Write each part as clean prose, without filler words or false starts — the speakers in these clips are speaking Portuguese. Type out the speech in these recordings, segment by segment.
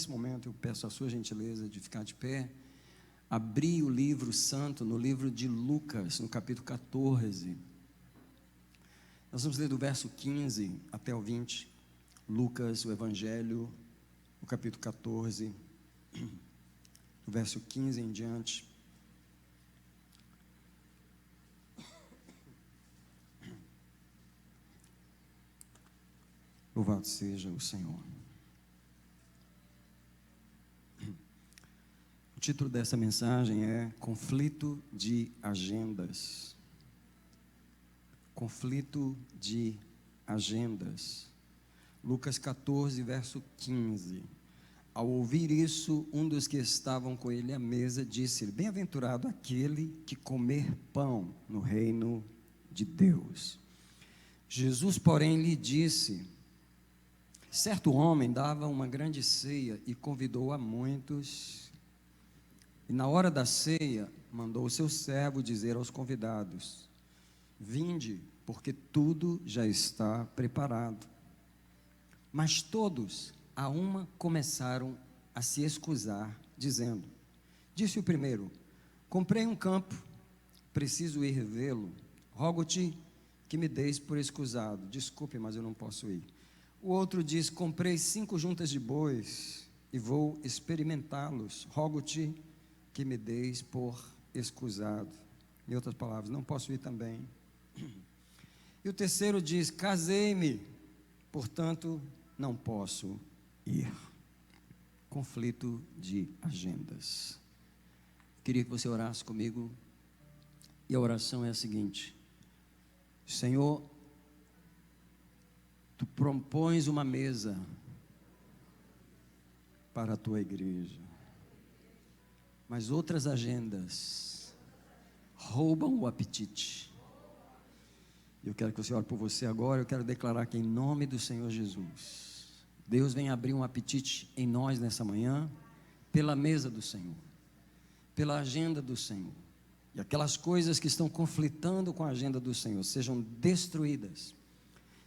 nesse momento, eu peço a sua gentileza de ficar de pé, abrir o livro santo no livro de Lucas, no capítulo 14. Nós vamos ler do verso 15 até o 20. Lucas, o Evangelho, no capítulo 14, do verso 15 em diante. Louvado seja o Senhor. O título dessa mensagem é Conflito de Agendas. Conflito de agendas. Lucas 14, verso 15. Ao ouvir isso, um dos que estavam com ele à mesa disse-lhe: Bem-aventurado aquele que comer pão no reino de Deus. Jesus, porém, lhe disse: Certo homem dava uma grande ceia e convidou a muitos. E na hora da ceia, mandou o seu servo dizer aos convidados: Vinde, porque tudo já está preparado. Mas todos, a uma, começaram a se escusar, dizendo: Disse o primeiro: Comprei um campo, preciso ir vê-lo. Rogo-te que me deis por escusado. Desculpe, mas eu não posso ir. O outro diz: Comprei 5 juntas de bois e vou experimentá-los. Rogo-te que me deis por escusado. Em outras palavras, não posso ir também. E o terceiro diz: Casei-me, portanto não posso ir. Conflito de agendas. Queria que você orasse comigo. E a oração é a seguinte: Senhor, Tu propões uma mesa para a Tua igreja, mas outras agendas roubam o apetite. Eu quero que você ore por você agora. Eu quero declarar que em nome do Senhor Jesus, Deus vem abrir um apetite em nós nessa manhã, pela mesa do Senhor, pela agenda do Senhor, e aquelas coisas que estão conflitando com a agenda do Senhor sejam destruídas,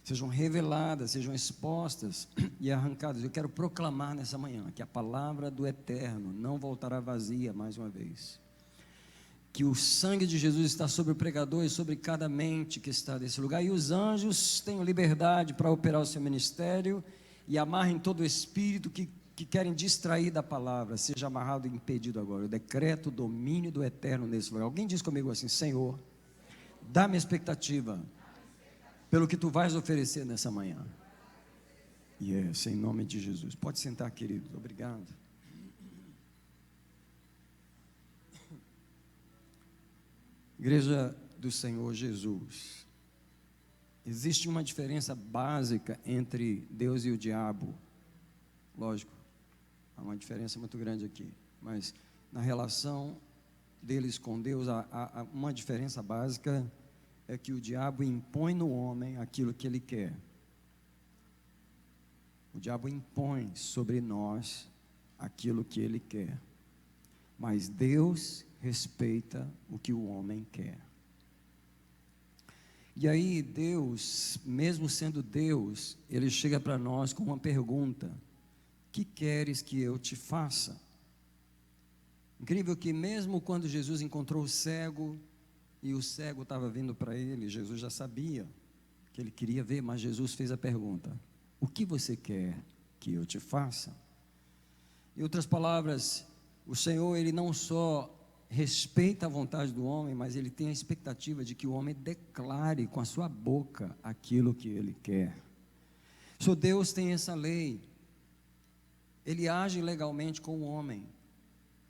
sejam reveladas, sejam expostas e arrancadas. Eu quero proclamar nessa manhã que a palavra do Eterno não voltará vazia mais uma vez, que o sangue de Jesus está sobre o pregador e sobre cada mente que está nesse lugar, e os anjos tenham liberdade para operar o seu ministério, e amarrem todo o espírito que querem distrair da palavra, seja amarrado e impedido agora. Eu decreto o domínio do Eterno nesse lugar. Alguém diz comigo assim: Senhor, dá-me expectativa pelo que Tu vais oferecer nessa manhã. Yes, em nome de Jesus. Pode sentar, querido. Obrigado. Igreja do Senhor Jesus, existe uma diferença básica entre Deus e o diabo. Lógico, há uma diferença muito grande aqui, mas na relação deles com Deus, há uma diferença básica, é que o diabo impõe no homem aquilo que ele quer. O diabo impõe sobre nós aquilo que ele quer, mas Deus respeita o que o homem quer. E aí Deus, mesmo sendo Deus, Ele chega para nós com uma pergunta: que queres que eu te faça? Incrível que mesmo quando Jesus encontrou o cego, e o cego estava vindo para ele, Jesus já sabia que ele queria ver, mas Jesus fez a pergunta: o que você quer que eu te faça? Em outras palavras, o Senhor, Ele não só respeita a vontade do homem, mas Ele tem a expectativa de que o homem declare com a sua boca aquilo que ele quer. So, Deus tem essa lei. Ele age legalmente com o homem.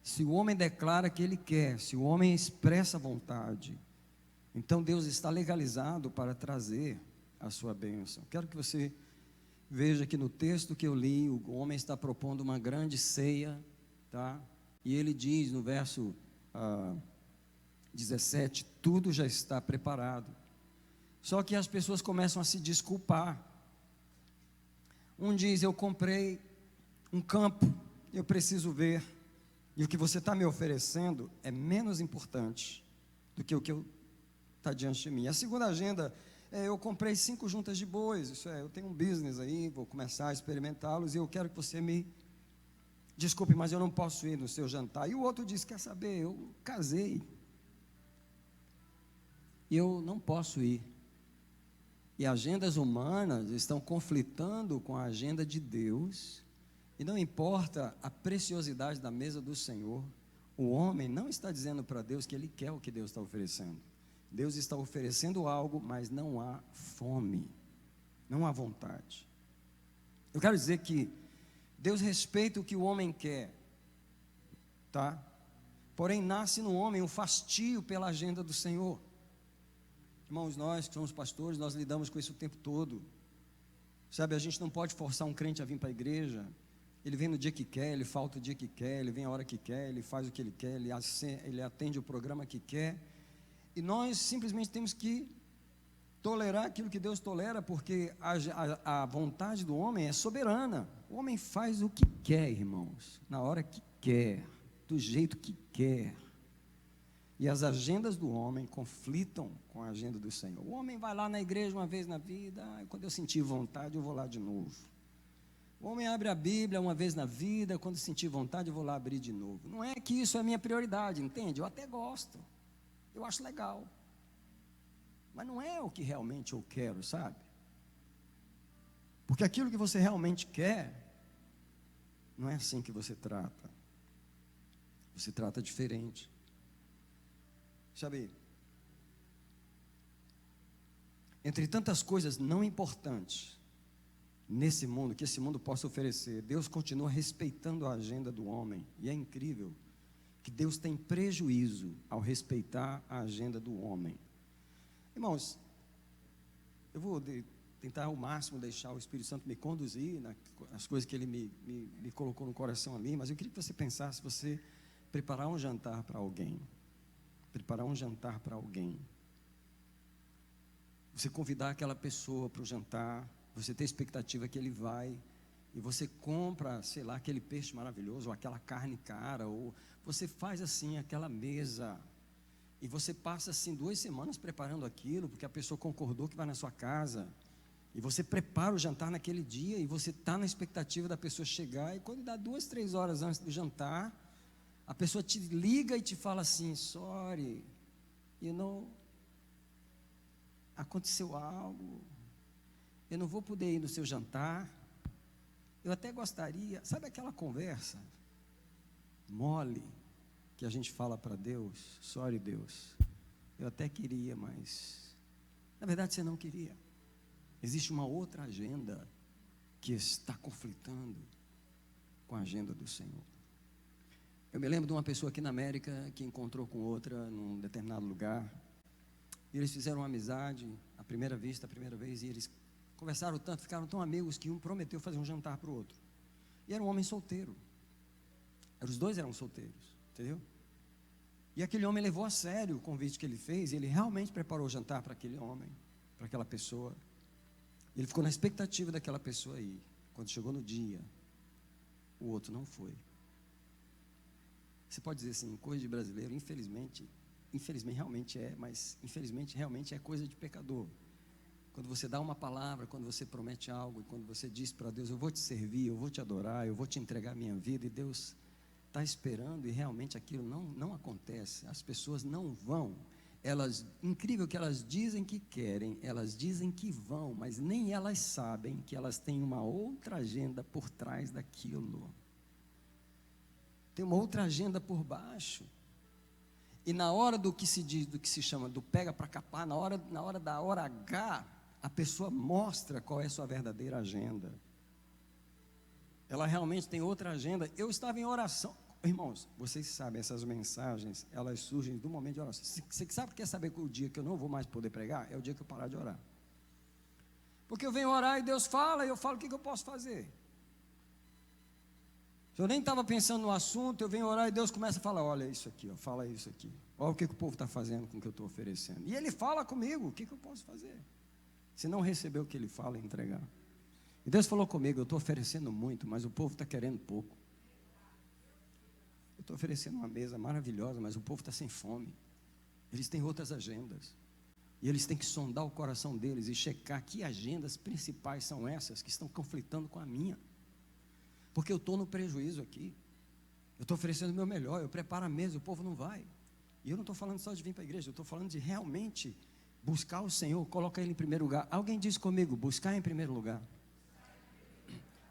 Se o homem declara que ele quer, se o homem expressa a vontade, então Deus está legalizado para trazer a sua bênção. Quero que você veja que no texto que eu li, o homem está propondo uma grande ceia, tá? E ele diz no verso 17, tudo já está preparado. Só que as pessoas começam a se desculpar. Um diz: eu comprei um campo, eu preciso ver, e o que você está me oferecendo é menos importante do que o que está diante de mim. A segunda agenda é: eu comprei 5 juntas de bois, isso é, eu tenho um business aí, vou começar a experimentá-los, e eu quero que você me desculpe, mas eu não posso ir no seu jantar. E o outro diz, quer saber, eu casei, eu não posso ir. E agendas humanas estão conflitando com a agenda de Deus, e não importa a preciosidade da mesa do Senhor, o homem não está dizendo para Deus que ele quer o que Deus está oferecendo. Deus está oferecendo algo, mas não há fome, não há vontade. Eu quero dizer que Deus respeita o que o homem quer, tá? Porém, nasce no homem um fastio pela agenda do Senhor. Irmãos, nós que somos pastores, nós lidamos com isso o tempo todo. Sabe, a gente não pode forçar um crente a vir para a igreja. Ele vem no dia que quer, ele falta o dia que quer, ele vem a hora que quer, ele faz o que ele quer, ele atende o programa que quer. E nós simplesmente temos que tolerar aquilo que Deus tolera, porque a vontade do homem é soberana. O homem faz o que quer, irmãos, na hora que quer, do jeito que quer. E as agendas do homem conflitam com a agenda do Senhor. O homem vai lá na igreja uma vez na vida, quando eu sentir vontade eu vou lá de novo. O homem abre a Bíblia uma vez na vida, quando sentir vontade eu vou lá abrir de novo. Não é que isso é a minha prioridade, entende? Eu até gosto, eu acho legal, mas não é o que realmente eu quero, sabe? Porque aquilo que você realmente quer, não é assim que você trata. Você trata diferente. Sabe, entre tantas coisas não importantes nesse mundo, que esse mundo possa oferecer, Deus continua respeitando a agenda do homem. E é incrível que Deus tem prejuízo ao respeitar a agenda do homem. Irmãos, eu vou tentar ao máximo deixar o Espírito Santo me conduzir nas coisas que Ele me colocou no coração ali, mas eu queria que você pensasse, você preparar um jantar para alguém, você convidar aquela pessoa para o jantar, você ter expectativa que ele vai, e você compra, sei lá, aquele peixe maravilhoso, ou aquela carne cara, ou você faz assim aquela mesa, e você passa assim 2 semanas preparando aquilo, porque a pessoa concordou que vai na sua casa, e você prepara o jantar naquele dia, e você está na expectativa da pessoa chegar, e quando dá 2, 3 horas antes do jantar, a pessoa te liga e te fala assim, sorry, aconteceu algo, eu não vou poder ir no seu jantar, eu até gostaria, sabe aquela conversa mole, que a gente fala para Deus, sorry Deus, eu até queria, mas, na verdade você não queria, existe uma outra agenda, que está conflitando, com a agenda do Senhor. Eu me lembro de uma pessoa aqui na América, que encontrou com outra, num determinado lugar, e eles fizeram uma amizade, à primeira vez, e eles conversaram tanto, ficaram tão amigos, que um prometeu fazer um jantar para o outro, e era um homem solteiro, os dois eram solteiros, entendeu? E aquele homem levou a sério o convite que ele fez, e ele realmente preparou o jantar para aquele homem, para aquela pessoa, ele ficou na expectativa daquela pessoa aí, quando chegou no dia, o outro não foi. Você pode dizer assim, coisa de brasileiro, infelizmente realmente é, mas infelizmente realmente é coisa de pecador. Quando você dá uma palavra, quando você promete algo, e quando você diz para Deus, eu vou te servir, eu vou te adorar, eu vou te entregar a minha vida, e Deus está esperando, e realmente aquilo não acontece, as pessoas não vão, incrível que elas dizem que querem, elas dizem que vão, mas nem elas sabem que elas têm uma outra agenda por trás daquilo. Tem uma outra agenda por baixo, e na hora do que se diz, do que se chama, do pega para capar, na hora da hora H, a pessoa mostra qual é a sua verdadeira agenda, ela realmente tem outra agenda. Eu estava em oração, irmãos, vocês sabem, essas mensagens, elas surgem do momento de oração. Você sabe, quer saber que o dia que eu não vou mais poder pregar, é o dia que eu parar de orar, porque eu venho orar e Deus fala, e eu falo, o que eu posso fazer? Eu nem estava pensando no assunto, eu venho orar e Deus começa a falar, olha isso aqui, ó, fala isso aqui, olha o que o povo está fazendo com o que eu estou oferecendo, e Ele fala comigo, o que eu posso fazer? Se não receber o que Ele fala, entregar. E Deus falou comigo, eu estou oferecendo muito, mas o povo está querendo pouco. Eu estou oferecendo uma mesa maravilhosa, mas o povo está sem fome, eles têm outras agendas, e eles têm que sondar o coração deles, e checar que agendas principais são essas, que estão conflitando com a minha, porque eu estou no prejuízo aqui. Eu estou oferecendo o meu melhor, eu preparo a mesa, o povo não vai. E eu não estou falando só de vir para a igreja, eu estou falando de realmente buscar o Senhor, colocar Ele em primeiro lugar. Alguém disse comigo, buscar em primeiro lugar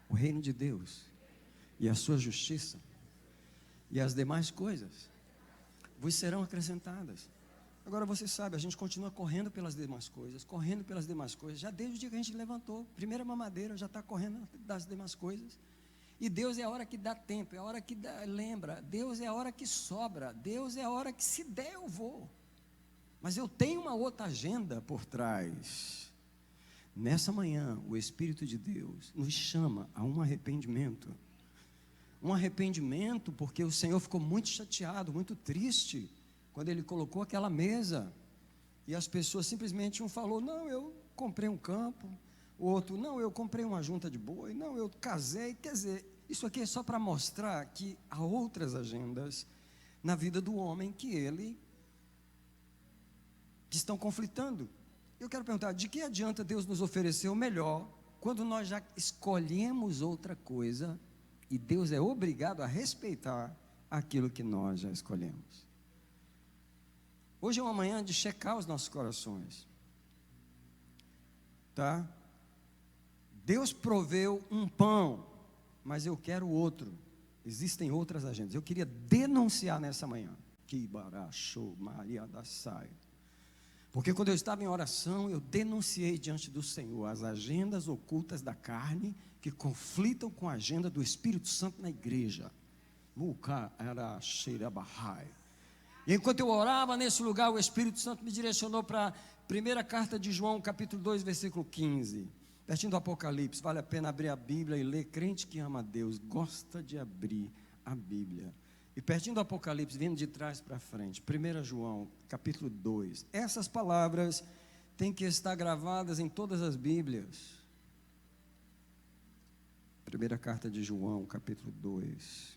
o reino de Deus e a sua justiça, e as demais coisas vos serão acrescentadas. Agora você sabe, a gente continua correndo pelas demais coisas, já desde o dia que a gente levantou, primeira mamadeira, já está correndo das demais coisas. E Deus é a hora que dá tempo, é a hora que lembra, Deus é a hora que sobra, Deus é a hora que, se der, eu vou. Mas eu tenho uma outra agenda por trás. Nessa manhã, o Espírito de Deus nos chama a um arrependimento. Um arrependimento porque o Senhor ficou muito chateado, muito triste, quando Ele colocou aquela mesa, e as pessoas simplesmente, um falou, não, eu comprei um campo, o outro, não, eu comprei uma junta de boi, não, eu casei. Quer dizer, isso aqui é só para mostrar que há outras agendas na vida do homem que estão conflitando. Eu quero perguntar, de que adianta Deus nos oferecer o melhor, quando nós já escolhemos outra coisa, e Deus é obrigado a respeitar aquilo que nós já escolhemos? Hoje é uma manhã de checar os nossos corações, tá? Deus proveu um pão, mas eu quero outro. Existem outras agendas. Eu queria denunciar nessa manhã, que barachou Maria da Saia, porque quando eu estava em oração, eu denunciei diante do Senhor as agendas ocultas da carne, que conflitam com a agenda do Espírito Santo na igreja. E enquanto eu orava nesse lugar, o Espírito Santo me direcionou para a primeira carta de João, capítulo 2, versículo 15, pertinho do Apocalipse. Vale a pena abrir a Bíblia e ler. Crente que ama a Deus gosta de abrir a Bíblia. E pertinho do Apocalipse, vindo de trás para frente, 1 João, capítulo 2. Essas palavras têm que estar gravadas em todas as Bíblias. Primeira carta de João, capítulo 2,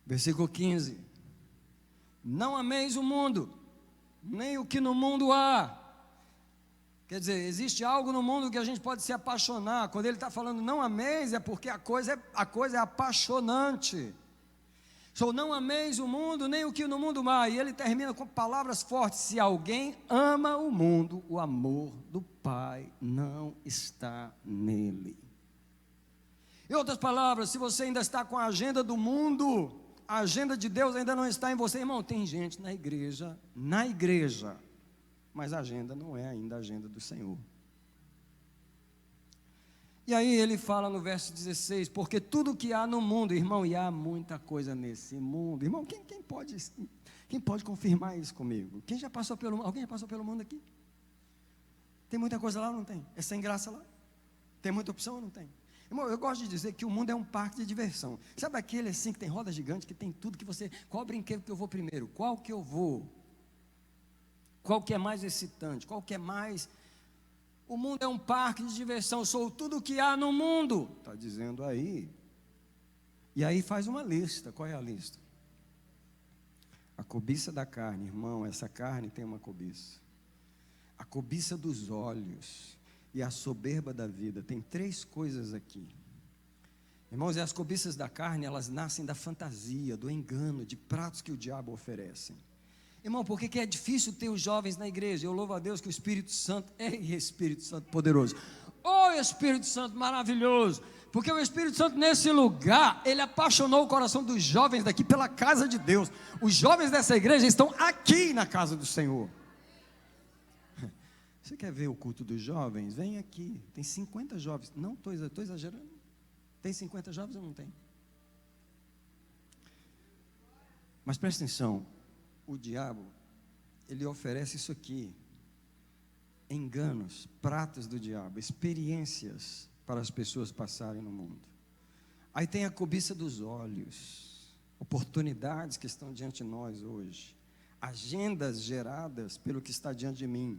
versículo 15. Não ameis o mundo, nem o que no mundo há. Quer dizer, existe algo no mundo que a gente pode se apaixonar. Quando ele está falando não ameis, é porque a coisa é apaixonante. Não ameis o mundo, nem o que no mundo há. E ele termina com palavras fortes: se alguém ama o mundo, o amor do Pai não está nele. Em outras palavras, se você ainda está com a agenda do mundo, a agenda de Deus ainda não está em você. Irmão, tem gente na igreja, mas a agenda não é ainda a agenda do Senhor. E aí ele fala no verso 16, porque tudo que há no mundo, irmão, e há muita coisa nesse mundo. Irmão, quem pode confirmar isso comigo? Alguém já passou pelo mundo aqui? Tem muita coisa lá ou não tem? É sem graça lá? Tem muita opção ou não tem? Irmão, eu gosto de dizer que o mundo é um parque de diversão. Sabe aquele assim que tem roda gigante, que tem tudo que você... Qual brinquedo que eu vou primeiro? Qual que eu vou? Qual que é mais excitante? Qual que é mais... O mundo é um parque de diversão. Sou tudo que há no mundo. Está dizendo aí. E aí faz uma lista. Qual é a lista? A cobiça da carne. Irmão, essa carne tem uma cobiça. A cobiça dos olhos e a soberba da vida. Tem 3 coisas aqui. Irmãos, e as cobiças da carne, elas nascem da fantasia, do engano, de pratos que o diabo oferece. Irmão, por que é difícil ter os jovens na igreja? Eu louvo a Deus que o Espírito Santo é Espírito Santo poderoso. Espírito Santo maravilhoso. Porque o Espírito Santo nesse lugar, ele apaixonou o coração dos jovens daqui pela casa de Deus. Os jovens dessa igreja estão aqui na casa do Senhor. Você quer ver o culto dos jovens? Vem aqui, tem 50 jovens. Não, estou exagerando. Tem 50 jovens ou não tem? Mas presta atenção, o diabo, ele oferece isso aqui: enganos, pratas do diabo, experiências para as pessoas passarem no mundo. Aí tem a cobiça dos olhos, oportunidades que estão diante de nós hoje, agendas geradas pelo que está diante de mim.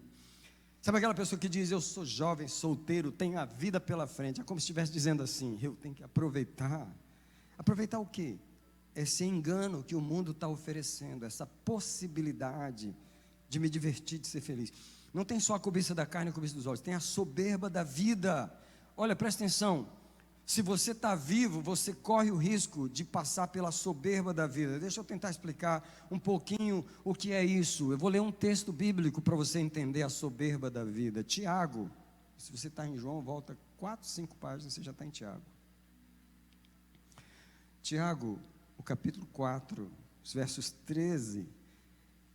Sabe aquela pessoa que diz: eu sou jovem, solteiro, tenho a vida pela frente? É como se estivesse dizendo assim: eu tenho que aproveitar. Aproveitar o quê? Esse engano que o mundo está oferecendo, essa possibilidade de me divertir, de ser feliz. Não tem só a cobiça da carne e a cobiça dos olhos, tem a soberba da vida. Olha, presta atenção, Se você está vivo, você corre o risco de passar pela soberba da vida. Deixa eu tentar explicar um pouquinho o que é isso. Eu vou ler um texto bíblico para você entender a soberba da vida. Tiago, se você está em João, volta 4, 5 páginas, você já está em Tiago. Tiago, o capítulo 4, os versos 13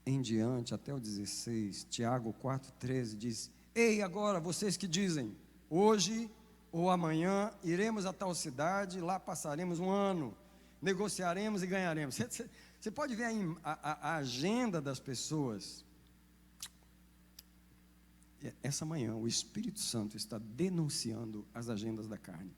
em diante, até o 16. Tiago 4, 13 diz: Ei, agora vocês que dizem, hoje ou amanhã iremos a tal cidade, lá passaremos um ano, negociaremos e ganharemos. Você pode ver aí a agenda das pessoas. Essa manhã o Espírito Santo está denunciando as agendas da carne.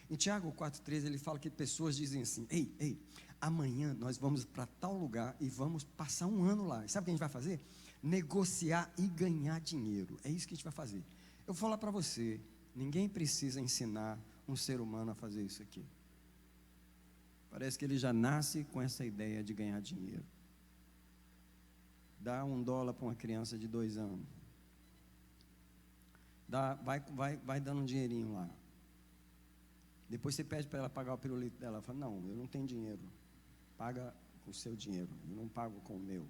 Em Tiago 4,13 ele fala que pessoas dizem assim: ei, amanhã nós vamos para tal lugar e vamos passar um ano lá. E sabe o que a gente vai fazer? Negociar e ganhar dinheiro. É isso que a gente vai fazer. Eu vou falar para você, ninguém precisa ensinar um ser humano a fazer isso aqui. Parece que ele já nasce com essa ideia de ganhar dinheiro. Dá $1 para uma criança de 2 anos. Vai dando um dinheirinho lá. Depois você pede para ela pagar o pirulito dela. Ela fala: não, eu não tenho dinheiro. Paga com o seu dinheiro, eu não pago com o meu.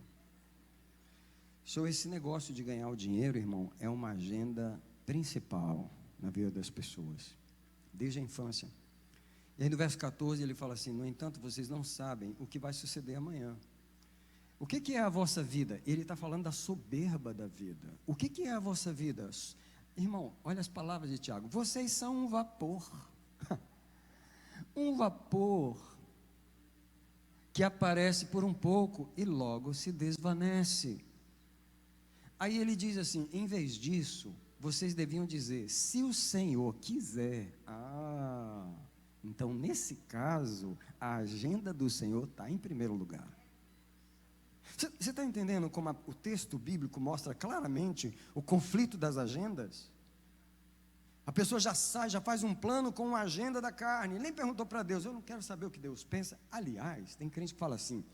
Esse negócio de ganhar o dinheiro, irmão, é uma agenda principal na vida das pessoas, desde a infância. E aí no verso 14 ele fala assim: no entanto, vocês não sabem o que vai suceder amanhã. O que é a vossa vida? Ele está falando da soberba da vida. O que é a vossa vida? Irmão, olha as palavras de Tiago: vocês são um vapor. Um vapor que aparece por um pouco e logo se desvanece. Aí ele diz assim: em vez disso, vocês deviam dizer, se o Senhor quiser. Então nesse caso, a agenda do Senhor está em primeiro lugar. Você está entendendo como o texto bíblico mostra claramente o conflito das agendas? A pessoa já faz um plano com uma agenda da carne, nem perguntou para Deus. Eu não quero saber o que Deus pensa. Aliás, tem crente que fala assim: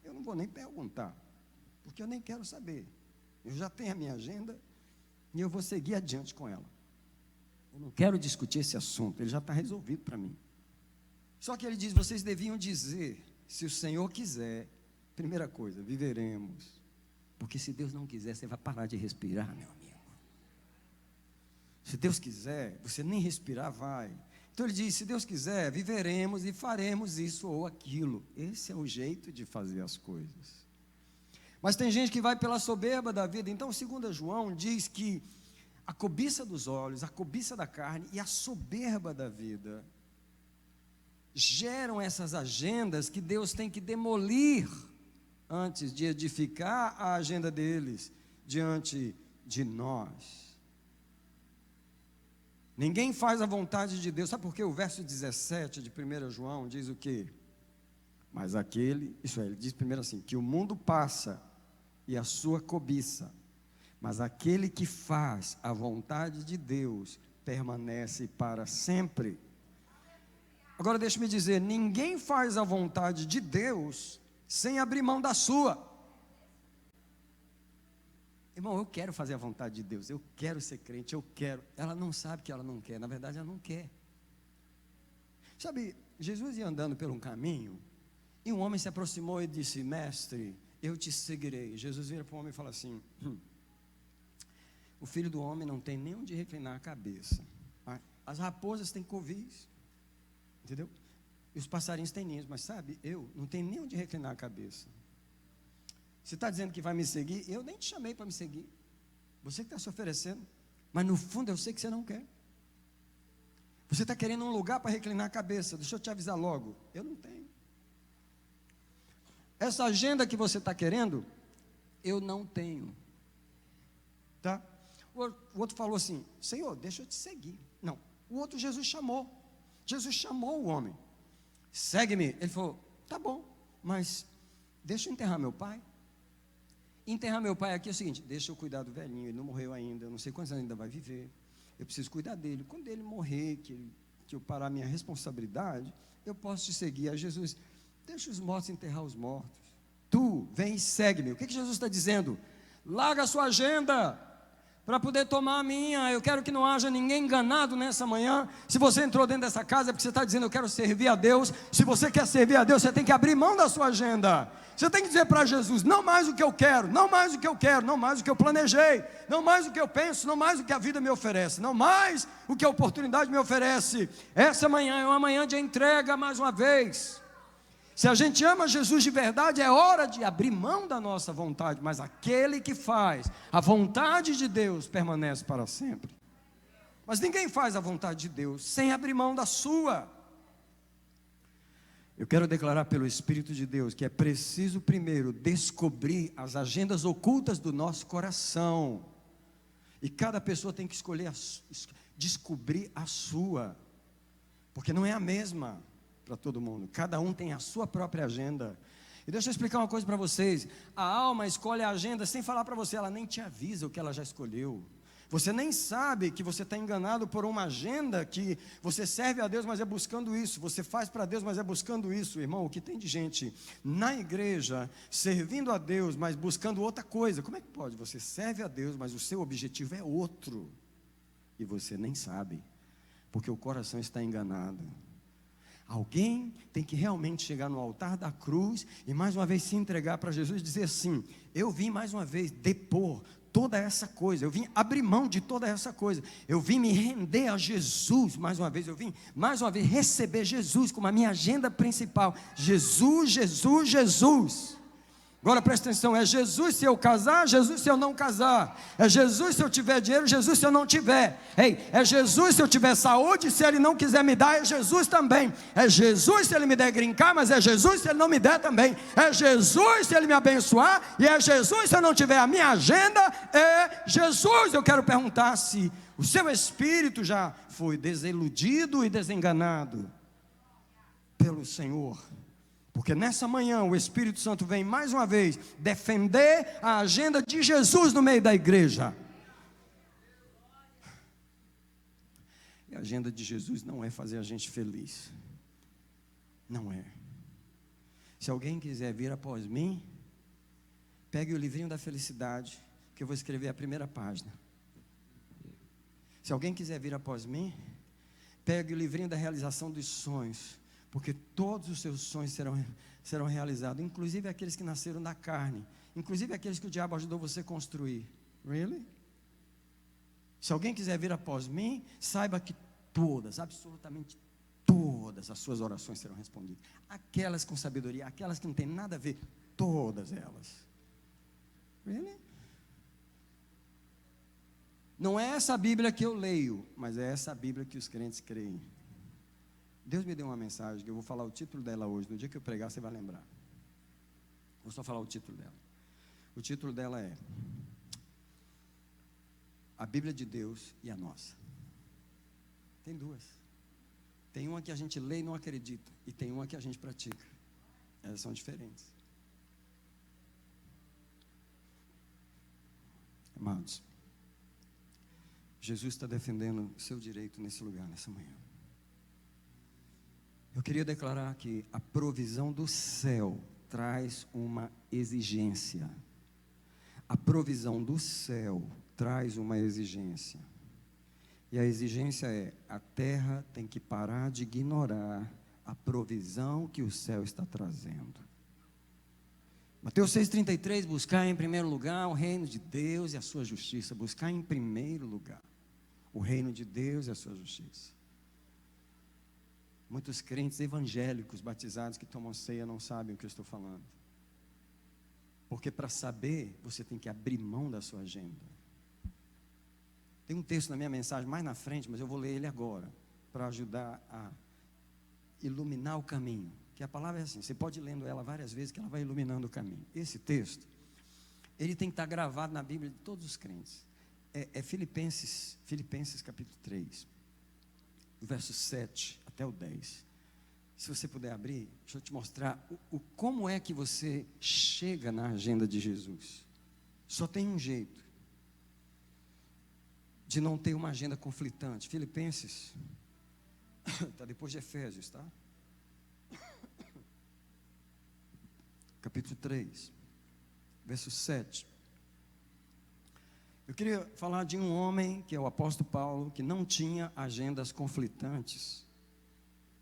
eu não vou nem perguntar, porque eu nem quero saber. Eu já tenho a minha agenda e eu vou seguir adiante com ela. Eu não quero discutir esse assunto, ele já está resolvido para mim. Só que ele diz: vocês deviam dizer, se o Senhor quiser, primeira coisa, viveremos. Porque se Deus não quiser, você vai parar de respirar, meu amigo. Se Deus quiser, você nem respirar vai. Então ele diz: se Deus quiser, viveremos e faremos isso ou aquilo. Esse é o jeito de fazer as coisas. Mas tem gente que vai pela soberba da vida. Então 2 João diz que a cobiça dos olhos, a cobiça da carne e a soberba da vida geram essas agendas que Deus tem que demolir antes de edificar a agenda deles diante de nós. Ninguém faz a vontade de Deus. Sabe por quê? O verso 17 de 1 João diz o quê? Mas aquele, ele diz primeiro assim, que o mundo passa e a sua cobiça, mas aquele que faz a vontade de Deus permanece para sempre. Agora deixe-me dizer, ninguém faz a vontade de Deus sem abrir mão da sua. Irmão, eu quero fazer a vontade de Deus, eu quero ser crente, eu quero. Ela não sabe que ela não quer, na verdade ela não quer. Sabe, Jesus ia andando por um caminho, e um homem se aproximou e disse: mestre, eu te seguirei. Jesus vira para o homem e fala assim: o filho do homem não tem nem onde reclinar a cabeça. As raposas têm covis, entendeu? E os passarinhos têm ninhos, mas sabe, eu não tenho nem onde reclinar a cabeça. Você está dizendo que vai me seguir? Eu nem te chamei para me seguir. Você que está se oferecendo. Mas no fundo eu sei que você não quer. Você está querendo um lugar para reclinar a cabeça. Deixa eu te avisar logo. Eu não tenho. Essa agenda que você está querendo, eu não tenho. Tá? O outro falou assim: Senhor, deixa eu te seguir. Não. O outro Jesus chamou. Jesus chamou o homem. Segue-me. Ele falou: tá bom, mas deixa eu enterrar meu pai. Enterrar meu pai aqui é o seguinte: deixa eu cuidar do velhinho, ele não morreu ainda, eu não sei quantos anos ainda vai viver, eu preciso cuidar dele. Quando ele morrer, que eu parar a minha responsabilidade, eu posso te seguir. A Jesus: deixa os mortos enterrar os mortos, tu vem e segue-me. O que Jesus está dizendo? Larga a sua agenda, para poder tomar a minha. Eu quero que não haja ninguém enganado nessa manhã. Se você entrou dentro dessa casa é porque você está dizendo: eu quero servir a Deus. Se você quer servir a Deus, você tem que abrir mão da sua agenda. Você tem que dizer para Jesus: não mais o que eu quero, não mais o que eu quero, não mais o que eu planejei, não mais o que eu penso, não mais o que a vida me oferece, não mais o que a oportunidade me oferece. Essa manhã é uma manhã de entrega mais uma vez. Se a gente ama Jesus de verdade, é hora de abrir mão da nossa vontade, mas aquele que faz a vontade de Deus permanece para sempre. Mas ninguém faz a vontade de Deus sem abrir mão da sua. Eu quero declarar pelo Espírito de Deus que é preciso primeiro descobrir as agendas ocultas do nosso coração. E cada pessoa tem que escolher, descobrir a sua, porque não é a mesma para todo mundo. Cada um tem a sua própria agenda. E deixa eu explicar uma coisa para vocês. A alma escolhe a agenda sem falar para você. Ela nem te avisa o que ela já escolheu. Você nem sabe que você está enganado por uma agenda que você serve a Deus, mas é buscando isso. Você faz para Deus, mas é buscando isso. Irmão, o que tem de gente na igreja servindo a Deus, mas buscando outra coisa? Como é que pode? Você serve a Deus, mas o seu objetivo é outro. E você nem sabe, porque o coração está enganado. Alguém tem que realmente chegar no altar da cruz e mais uma vez se entregar para Jesus e dizer assim: eu vim mais uma vez depor toda essa coisa, eu vim abrir mão de toda essa coisa, eu vim me render a Jesus mais uma vez, eu vim mais uma vez receber Jesus como a minha agenda principal. Jesus, Jesus, Jesus. Agora presta atenção: é Jesus se eu casar, Jesus se eu não casar, é Jesus se eu tiver dinheiro, Jesus se eu não tiver. Ei, é Jesus se eu tiver saúde, se Ele não quiser me dar, é Jesus também. É Jesus se Ele me der grincar, mas é Jesus se Ele não me der também. É Jesus se Ele me abençoar, e é Jesus se eu não tiver. A minha agenda é Jesus. Eu quero perguntar se o seu espírito já foi desiludido e desenganado pelo Senhor. Porque nessa manhã o Espírito Santo vem mais uma vez defender a agenda de Jesus no meio da igreja. E a agenda de Jesus não é fazer a gente feliz. Não é. Se alguém quiser vir após mim, pegue o livrinho da felicidade, que eu vou escrever a primeira página. Se alguém quiser vir após mim, pegue o livrinho da realização dos sonhos, porque todos os seus sonhos serão realizados, inclusive aqueles que nasceram da carne, inclusive aqueles que o diabo ajudou você a construir. Really? Se alguém quiser vir após mim, saiba que todas, absolutamente todas as suas orações serão respondidas. Aquelas com sabedoria, aquelas que não têm nada a ver, todas elas. Really? Não é essa a Bíblia que eu leio, mas é essa a Bíblia que os crentes creem. Deus me deu uma mensagem, que eu vou falar o título dela hoje. No dia que eu pregar, você vai lembrar. Vou só falar o título dela. O título dela é A Bíblia de Deus e a Nossa. Tem duas. Tem uma que a gente lê e não acredita, e tem uma que a gente pratica. Elas são diferentes. Amados, Jesus está defendendo o seu direito nesse lugar, nessa manhã. Eu queria declarar que a provisão do céu traz uma exigência. A provisão do céu traz uma exigência. E a exigência é: a terra tem que parar de ignorar a provisão que o céu está trazendo. Mateus 6,33, buscar em primeiro lugar o reino de Deus e a sua justiça. Buscar em primeiro lugar o reino de Deus e a sua justiça. Muitos crentes evangélicos batizados que tomam ceia não sabem o que eu estou falando. Porque para saber, você tem que abrir mão da sua agenda. Tem um texto na minha mensagem mais na frente, mas eu vou ler ele agora, para ajudar a iluminar o caminho. Que a palavra é assim, você pode ir lendo ela várias vezes, que ela vai iluminando o caminho. Esse texto, ele tem que estar gravado na Bíblia de todos os crentes. É Filipenses capítulo 3, verso 7 até o 10. Se você puder abrir, deixa eu te mostrar como é que você chega na agenda de Jesus. Só tem um jeito de não ter uma agenda conflitante. Filipenses, está depois de Efésios, tá? Capítulo 3, verso 7. Eu queria falar de um homem, que é o apóstolo Paulo, que não tinha agendas conflitantes,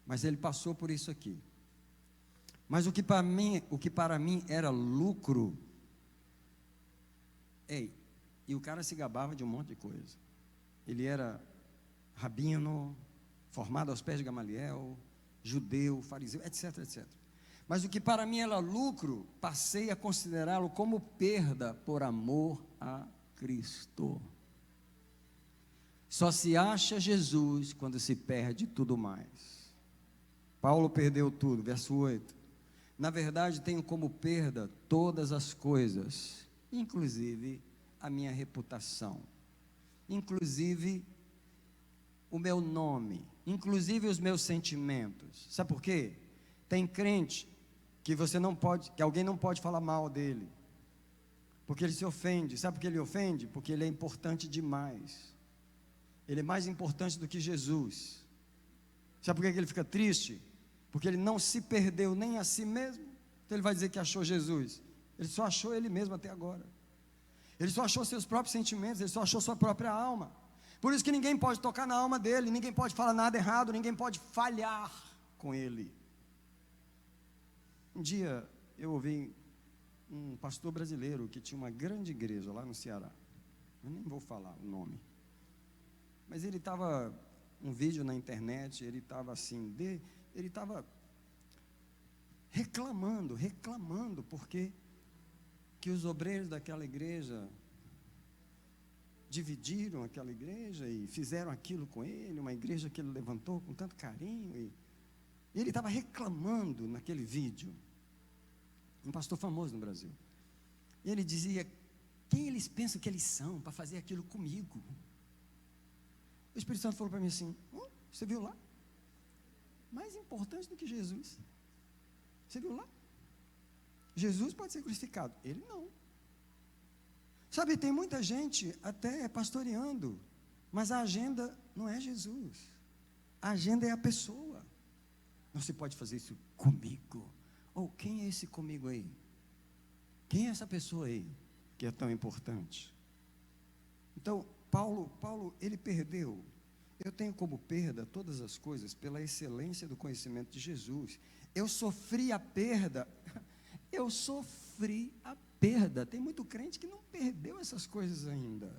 mas ele passou por isso aqui. Mas o que para mim era lucro, e o cara se gabava de um monte de coisa. Ele era rabino, formado aos pés de Gamaliel, judeu, fariseu, etc, etc. Mas o que para mim era lucro, passei a considerá-lo como perda por amor a Cristo. Só se acha Jesus quando se perde tudo mais. Paulo perdeu tudo, verso 8. Na verdade, tenho como perda todas as coisas, inclusive a minha reputação, inclusive o meu nome, inclusive os meus sentimentos. Sabe por quê? Tem crente que alguém não pode falar mal dele, porque ele se ofende. Sabe por que ele ofende? Porque ele é importante demais. Ele é mais importante do que Jesus. Sabe por que ele fica triste? Porque ele não se perdeu nem a si mesmo. Então ele vai dizer que achou Jesus. Ele só achou ele mesmo até agora. Ele só achou seus próprios sentimentos, ele só achou sua própria alma. Por isso que ninguém pode tocar na alma dele, ninguém pode falar nada errado, ninguém pode falhar com ele. Um dia eu ouvi um pastor brasileiro que tinha uma grande igreja lá no Ceará. Eu nem vou falar o nome. Mas ele estava, um vídeo na internet, ele estava assim, ele estava reclamando, porque que os obreiros daquela igreja dividiram aquela igreja e fizeram aquilo com ele, uma igreja que ele levantou com tanto carinho, e ele estava reclamando naquele vídeo, um pastor famoso no Brasil, e ele dizia: quem eles pensam que eles são para fazer aquilo comigo? O Espírito Santo falou para mim assim: você viu lá? Mais importante do que Jesus. Você viu lá? Jesus pode ser crucificado, ele não. Sabe, tem muita gente até pastoreando, mas a agenda não é Jesus, a agenda é a pessoa. Não se pode fazer isso comigo. Ou quem é esse comigo aí? Quem é essa pessoa aí que é tão importante? Então, Paulo, ele perdeu. Eu tenho como perda todas as coisas pela excelência do conhecimento de Jesus. Eu sofri a perda. Tem muito crente que não perdeu essas coisas ainda.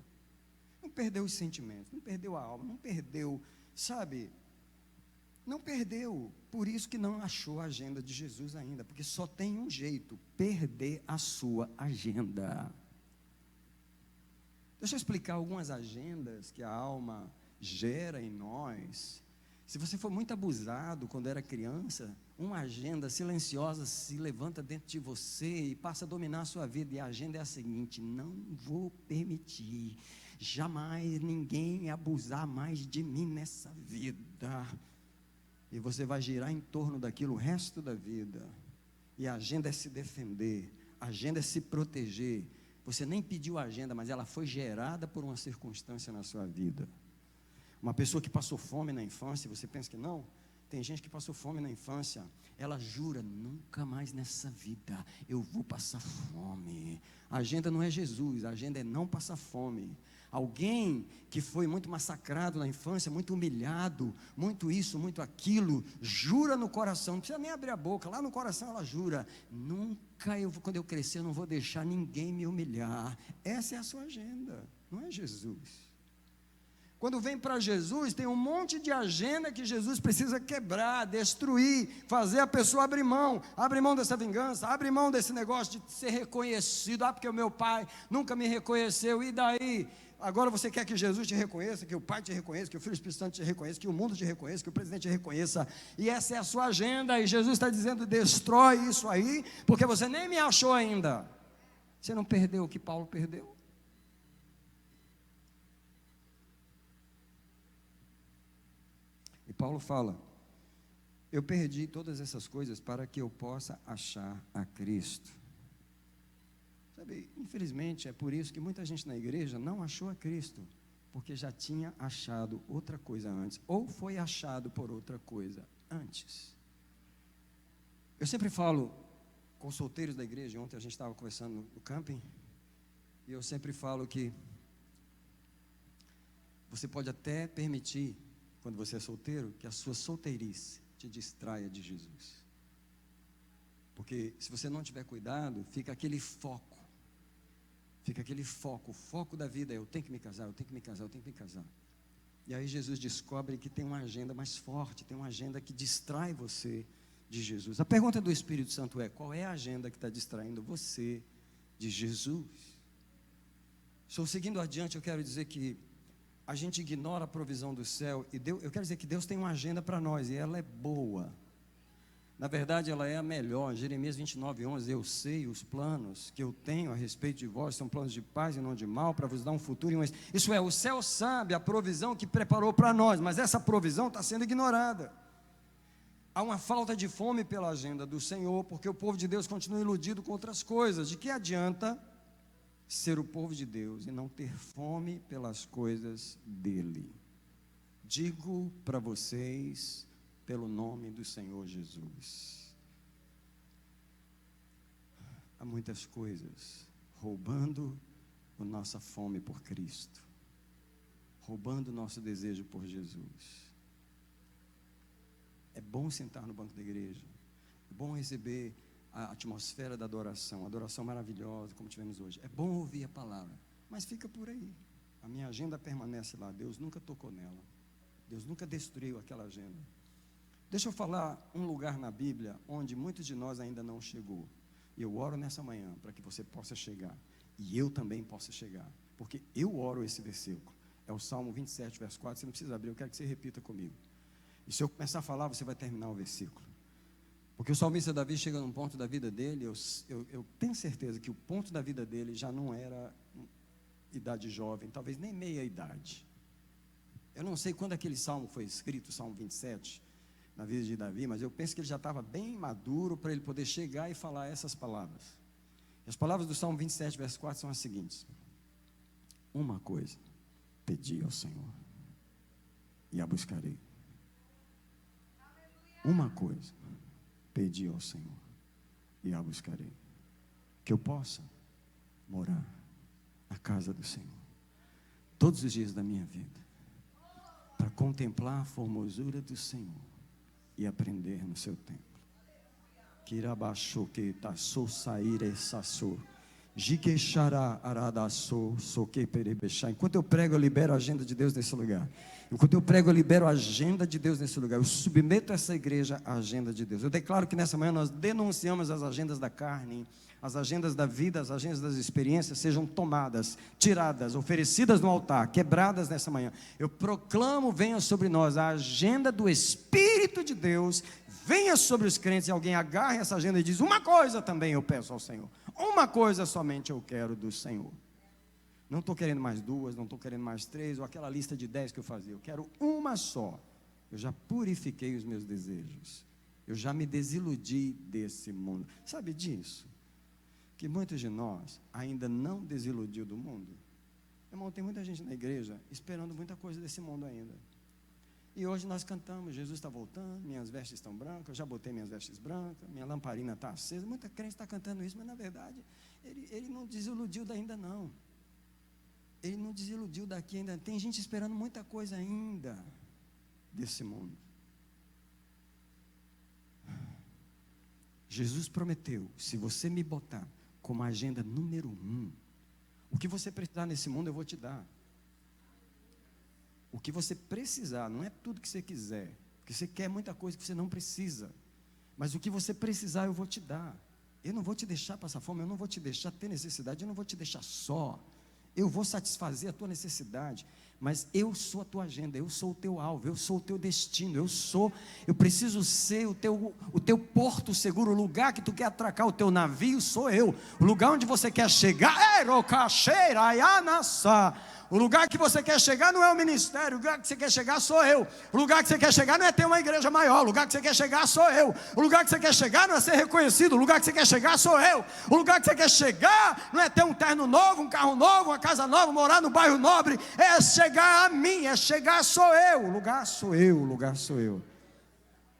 Não perdeu os sentimentos, não perdeu a alma, não perdeu, sabe? Não perdeu. Por isso que não achou a agenda de Jesus ainda. Porque só tem um jeito: perder a sua agenda. Deixa eu explicar algumas agendas que a alma gera em nós. Se você for muito abusado quando era criança, uma agenda silenciosa se levanta dentro de você e passa a dominar a sua vida. E a agenda é a seguinte: não vou permitir jamais ninguém abusar mais de mim nessa vida. E você vai girar em torno daquilo o resto da vida. E a agenda é se defender, a agenda é se proteger. Você nem pediu a agenda, mas ela foi gerada por uma circunstância na sua vida. Uma pessoa que passou fome na infância, você pensa que não? Tem gente que passou fome na infância, ela jura: nunca mais nessa vida eu vou passar fome. A agenda não é Jesus, a agenda é não passar fome. Alguém que foi muito massacrado na infância, muito humilhado, muito isso, muito aquilo, jura no coração, não precisa nem abrir a boca, lá no coração ela jura: nunca quando eu crescer, eu não vou deixar ninguém me humilhar. Essa é a sua agenda, não é Jesus. Quando vem para Jesus, tem um monte de agenda que Jesus precisa quebrar, destruir, fazer a pessoa abrir mão dessa vingança, abrir mão desse negócio de ser reconhecido. Porque o meu pai nunca me reconheceu, e daí? Agora você quer que Jesus te reconheça, que o Pai te reconheça, que o Filho e o Espírito Santo te reconheça, que o mundo te reconheça, que o presidente te reconheça, e essa é a sua agenda, e Jesus está dizendo: destrói isso aí, porque você nem me achou ainda. Você não perdeu o que Paulo perdeu? E Paulo fala: eu perdi todas essas coisas para que eu possa achar a Cristo. Sabe, infelizmente é por isso que muita gente na igreja não achou a Cristo, porque já tinha achado outra coisa antes, ou foi achado por outra coisa antes. Eu sempre falo com solteiros da igreja. Ontem a gente estava conversando no camping, e eu sempre falo que Você pode até permitir, quando você é solteiro, que a sua solteirice te distraia de Jesus. Porque se você não tiver cuidado, fica aquele foco. O foco da vida é: eu tenho que me casar, eu tenho que me casar, eu tenho que me casar. E aí Jesus descobre que tem uma agenda mais forte, tem uma agenda que distrai você de Jesus. A pergunta do Espírito Santo é: qual é a agenda que está distraindo você de Jesus? Estou seguindo adiante, eu quero dizer que a gente ignora a provisão do céu, e Deus, eu quero dizer que Deus tem uma agenda para nós, e ela é boa. Na verdade, ela é a melhor. Jeremias 29:11, eu sei os planos que eu tenho a respeito de vós, são planos de paz e não de mal, para vos dar um futuro e um... Isso é, o céu sabe a provisão que preparou para nós, mas essa provisão está sendo ignorada. Há uma falta de fome pela agenda do Senhor, porque o povo de Deus continua iludido com outras coisas. De que adianta ser o povo de Deus e não ter fome pelas coisas dele? Digo para vocês, pelo nome do Senhor Jesus, há muitas coisas roubando a nossa fome por Cristo, roubando o nosso desejo por Jesus. É bom sentar no banco da igreja, é bom receber a atmosfera da adoração, adoração maravilhosa como tivemos hoje. É bom ouvir a palavra, mas fica por aí. A minha agenda permanece lá. Deus nunca tocou nela, Deus nunca destruiu aquela agenda. Deixa eu falar um lugar na Bíblia onde muitos de nós ainda não chegou. E eu oro nessa manhã para que você possa chegar, e eu também possa chegar, porque eu oro esse versículo. É o Salmo 27, verso 4. Você não precisa abrir, eu quero que você repita comigo. E se eu começar a falar, você vai terminar o versículo. Porque o salmista Davi chega num ponto da vida dele, eu tenho certeza que o ponto da vida dele já não era idade jovem, talvez nem meia idade. Eu não sei quando aquele salmo foi escrito, o Salmo 27, na vida de Davi, mas eu penso que ele já estava bem maduro para ele poder chegar e falar essas palavras. E as palavras do Salmo 27, verso 4 são as seguintes: uma coisa pedi ao Senhor, e a buscarei. Uma coisa pedi ao Senhor, e a buscarei, que eu possa morar na casa do Senhor todos os dias da minha vida, para contemplar a formosura do Senhor e aprender no seu templo. Kirabaxo que taçou sair essa sou. Jiquexará aradaçou soque perebexá. Enquanto eu prego, eu libero a agenda de Deus nesse lugar. Enquanto eu prego, eu libero a agenda de Deus nesse lugar. Eu submeto essa igreja à agenda de Deus. Eu declaro que nessa manhã nós denunciamos as agendas da carne, as agendas da vida, as agendas das experiências sejam tomadas, tiradas, oferecidas no altar, quebradas nessa manhã. Eu proclamo: venha sobre nós a agenda do Espírito de Deus, venha sobre os crentes, e alguém agarre essa agenda e diz: uma coisa também eu peço ao Senhor, uma coisa somente eu quero do Senhor. Não estou querendo mais duas, não estou querendo mais três, ou aquela lista de 10 que eu fazia. Eu quero uma só. Eu já purifiquei os meus desejos, eu já me desiludi desse mundo. Sabe disso? Que muitos de nós ainda não desiludiu do mundo. Irmão, tem muita gente na igreja esperando muita coisa desse mundo ainda. E hoje nós cantamos: Jesus está voltando, minhas vestes estão brancas, eu já botei minhas vestes brancas, minha lamparina está acesa. Muita crente está cantando isso, mas na verdade ele não desiludiu ainda não. Ele não desiludiu daqui ainda. Tem gente esperando muita coisa ainda desse mundo. Jesus prometeu: se você me botar como agenda número 1, o que você precisar nesse mundo eu vou te dar. O que você precisar, não é tudo que você quiser, porque você quer muita coisa que você não precisa, mas o que você precisar eu vou te dar. Eu não vou te deixar passar fome, eu não vou te deixar ter necessidade, eu não vou te deixar só. Eu vou satisfazer a tua necessidade, mas eu sou a tua agenda, eu sou o teu alvo, eu sou o teu destino, eu preciso ser o teu porto seguro, o lugar que tu quer atracar o teu navio sou eu, o lugar onde você quer chegar, o lugar que você quer chegar não é o ministério, o lugar que você quer chegar sou eu, o lugar que você quer chegar não é ter uma igreja maior, o lugar que você quer chegar sou eu, o lugar que você quer chegar não é ser reconhecido, o lugar que você quer chegar sou eu, o lugar que você quer chegar não é ter um terno novo, um carro novo, uma casa nova, morar no bairro nobre, é chegar a mim, é chegar sou eu, o lugar sou eu, o lugar sou eu,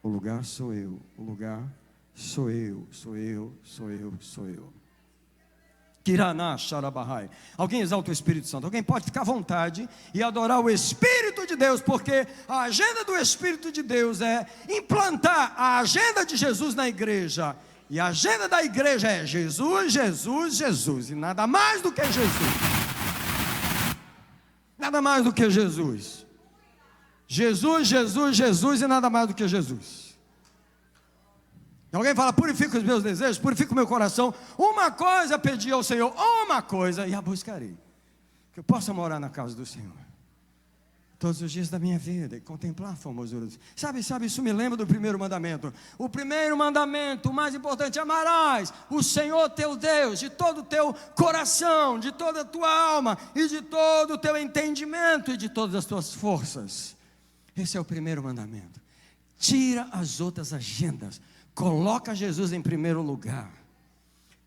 o lugar sou eu, o lugar sou eu, sou eu, sou eu, sou eu. Kiraná Sharabahai. Alguém exalta o Espírito Santo. Alguém pode ficar à vontade e adorar o Espírito de Deus, porque a agenda do Espírito de Deus é implantar a agenda de Jesus na igreja. E a agenda da igreja é Jesus, Jesus, Jesus. E nada mais do que Jesus. Nada mais do que Jesus. Jesus, Jesus, Jesus e nada mais do que Jesus. Alguém fala, purifica os meus desejos, purifica o meu coração. Uma coisa pedi ao Senhor, uma coisa, e a buscarei. Que eu possa morar na casa do Senhor todos os dias da minha vida e contemplar a formosura. Sabe, isso me lembra do primeiro mandamento. O primeiro mandamento, o mais importante, amarás o Senhor teu Deus de todo o teu coração, de toda a tua alma e de todo o teu entendimento e de todas as tuas forças. Esse é o primeiro mandamento. Tira as outras agendas, coloca Jesus em primeiro lugar.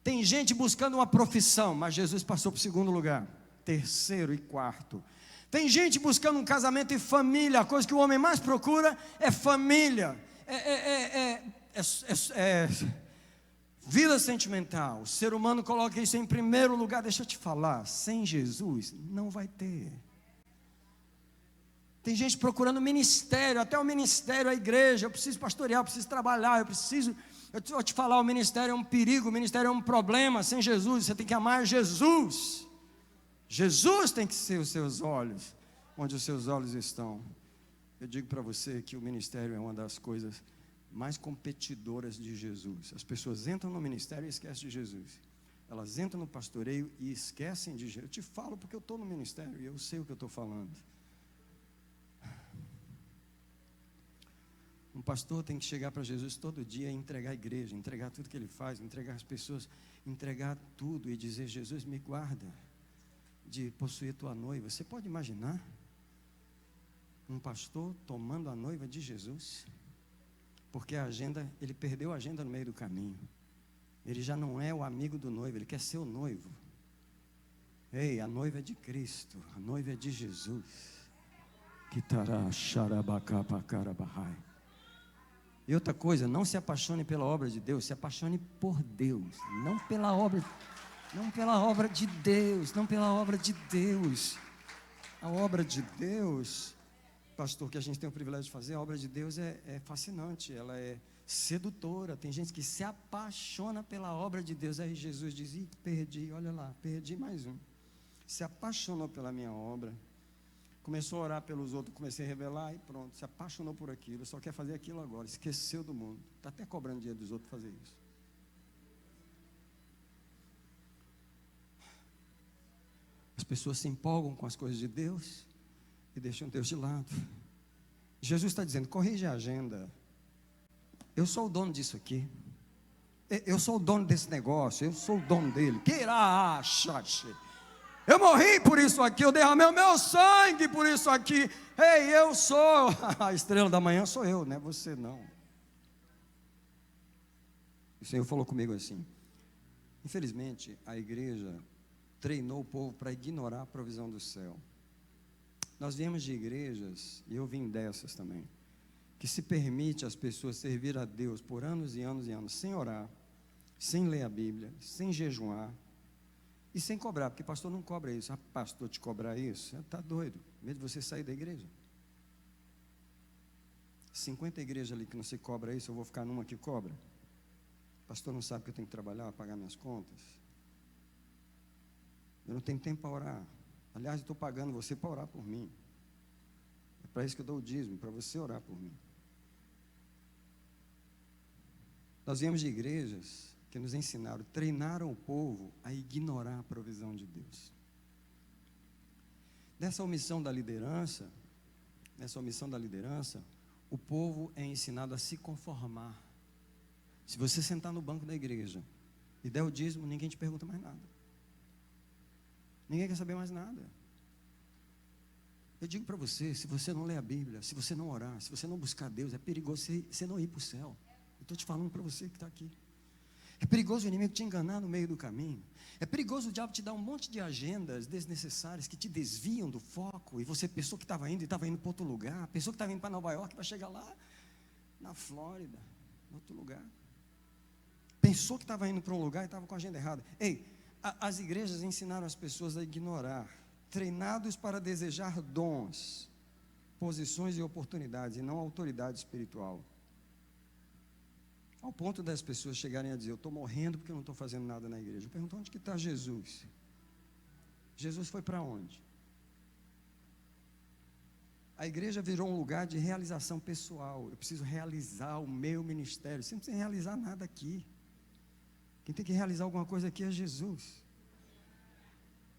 Tem gente buscando uma profissão, mas Jesus passou para o segundo lugar, terceiro e quarto. Tem gente buscando um casamento e família. A coisa que o homem mais procura é família, vida sentimental. O ser humano coloca isso em primeiro lugar. Deixa eu te falar, sem Jesus não vai ter. Tem gente procurando ministério, até o ministério, a igreja. Eu preciso pastorear, eu preciso trabalhar, eu vou te falar, o ministério é um perigo, o ministério é um problema. Sem Jesus, você tem que amar Jesus. Jesus tem que ser os seus olhos, onde os seus olhos estão. Eu digo para você que o ministério é uma das coisas mais competidoras de Jesus. As pessoas entram no ministério e esquecem de Jesus. Elas entram no pastoreio e esquecem de Jesus. Eu te falo porque eu estou no ministério e eu sei o que eu estou falando. Um pastor tem que chegar para Jesus todo dia e entregar a igreja, entregar tudo que ele faz, entregar as pessoas, entregar tudo e dizer, Jesus, me guarda de possuir tua noiva. Você pode imaginar um pastor tomando a noiva de Jesus? Porque a agenda, ele perdeu a agenda no meio do caminho. Ele já não é o amigo do noivo, ele quer ser o noivo. Ei, a noiva é de Cristo, a noiva é de Jesus. Kitará xarabacapacarabahai. E outra coisa, não se apaixone pela obra de Deus, se apaixone por Deus, não pela obra de Deus, não pela obra de Deus. A obra de Deus, pastor, que a gente tem o privilégio de fazer, a obra de Deus é fascinante, ela é sedutora. Tem gente que se apaixona pela obra de Deus. Aí Jesus diz, perdi, olha lá, perdi mais um. Se apaixonou pela minha obra, começou a orar pelos outros, comecei a revelar e pronto, se apaixonou por aquilo, só quer fazer aquilo agora, esqueceu do mundo, está até cobrando dinheiro dos outros fazer isso. As pessoas se empolgam com as coisas de Deus e deixam Deus de lado. Jesus está dizendo, corrige a agenda. Eu sou o dono disso aqui. Eu sou o dono desse negócio. Eu sou o dono dele. Eu morri por isso aqui. Eu derramei o meu sangue por isso aqui. Ei, eu sou a estrela da manhã, sou eu, não é você não. O Senhor falou comigo assim. Infelizmente, a igreja treinou o povo para ignorar a provisão do céu. Nós viemos de igrejas, e eu vim dessas também, que se permite as pessoas servir a Deus por anos e anos e anos, sem orar, sem ler a Bíblia, sem jejuar, e sem cobrar, porque pastor não cobra isso. Ah, pastor, te cobrar isso? Você está doido, mesmo de você sair da igreja. 50 igrejas ali que não se cobra isso, eu vou ficar numa que cobra? Pastor não sabe que eu tenho que trabalhar, pagar minhas contas? Eu não tenho tempo para orar. Aliás, eu estou pagando você para orar por mim. É para isso que eu dou o dízimo, para você orar por mim. Nós viemos de igrejas que nos ensinaram, treinaram o povo a ignorar a provisão de Deus. Nessa omissão da liderança, o povo é ensinado a se conformar. Se você sentar no banco da igreja e der o dízimo, ninguém te pergunta mais nada. Ninguém quer saber mais nada. Eu digo para você, se você não ler a Bíblia, se você não orar, se você não buscar Deus, é perigoso você não ir para o céu. Eu estou te falando para você que está aqui. É perigoso o inimigo te enganar no meio do caminho. É perigoso o diabo te dar um monte de agendas desnecessárias que te desviam do foco. E você pensou que estava indo para outro lugar. Pensou que estava indo para Nova York para chegar lá na Flórida, em outro lugar. Pensou que estava indo para um lugar e estava com a agenda errada. Ei, As igrejas ensinaram as pessoas a ignorar, treinados para desejar dons, posições e oportunidades, e não autoridade espiritual. Ao ponto das pessoas chegarem a dizer: eu estou morrendo porque eu não estou fazendo nada na igreja. Eu pergunto: onde que está Jesus? Jesus foi para onde? A igreja virou um lugar de realização pessoal. Eu preciso realizar o meu ministério. Você não precisa realizar nada aqui. Quem tem que realizar alguma coisa aqui é Jesus.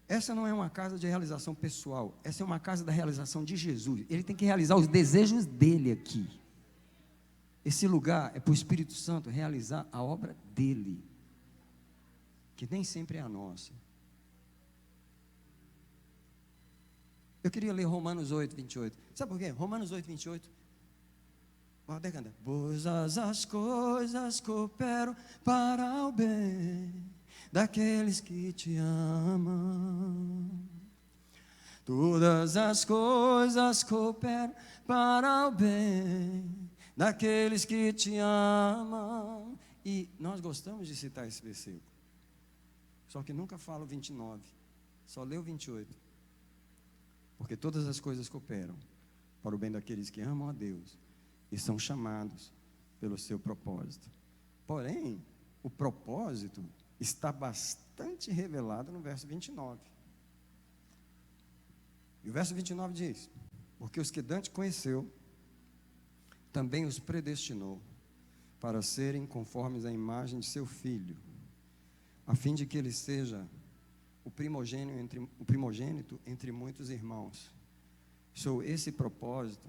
Essa não é uma casa de realização pessoal. Essa é uma casa da realização de Jesus. Ele tem que realizar os desejos dele aqui. Esse lugar é para o Espírito Santo realizar a obra dele, que nem sempre é a nossa. Eu queria ler Romanos 8, 28. Sabe por quê? Romanos 8, 28. Até canta. Pois as coisas cooperam para o bem daqueles que te amam. Todas as coisas cooperam para o bem daqueles que te amam. E nós gostamos de citar esse versículo. Só que nunca fala o 29. Só lê o 28. Porque todas as coisas cooperam para o bem daqueles que amam a Deus e são chamados pelo seu propósito. Porém, o propósito está bastante revelado no verso 29. E o verso 29 diz: porque os que Dante conheceu, também os predestinou para serem conformes à imagem de seu Filho, a fim de que ele seja o primogênito entre muitos irmãos. Sou esse propósito.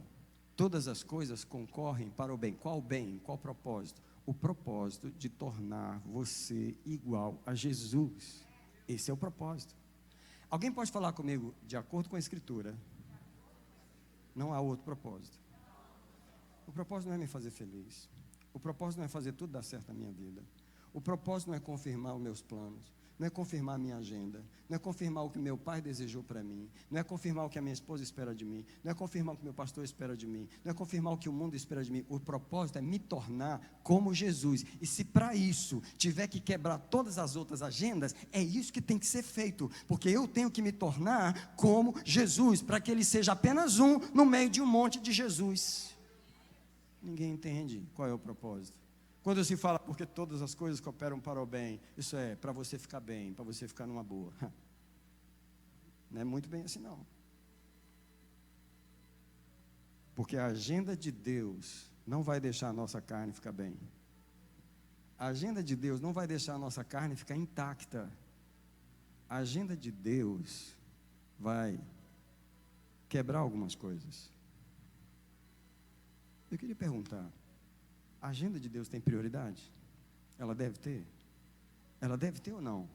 Todas as coisas concorrem para o bem. Qual bem? Qual propósito? O propósito de tornar você igual a Jesus. Esse é o propósito. Alguém pode falar comigo, de acordo com a Escritura, não há outro propósito. O propósito não é me fazer feliz. O propósito não é fazer tudo dar certo na minha vida. O propósito não é confirmar os meus planos. Não é confirmar a minha agenda, não é confirmar o que meu pai desejou para mim, não é confirmar o que a minha esposa espera de mim, não é confirmar o que meu pastor espera de mim, não é confirmar o que o mundo espera de mim. O propósito é me tornar como Jesus. E se para isso tiver que quebrar todas as outras agendas, é isso que tem que ser feito, porque eu tenho que me tornar como Jesus, para que ele seja apenas um no meio de um monte de Jesus. Ninguém entende qual é o propósito. Quando se fala porque todas as coisas cooperam para o bem, isso é para você ficar bem, para você ficar numa boa. Não é muito bem assim não. Porque a agenda de Deus não vai deixar a nossa carne ficar bem. A agenda de Deus não vai deixar a nossa carne ficar intacta. A agenda de Deus vai quebrar algumas coisas. Eu queria perguntar: a agenda de Deus tem prioridade? Ela deve ter? Ela deve ter ou não?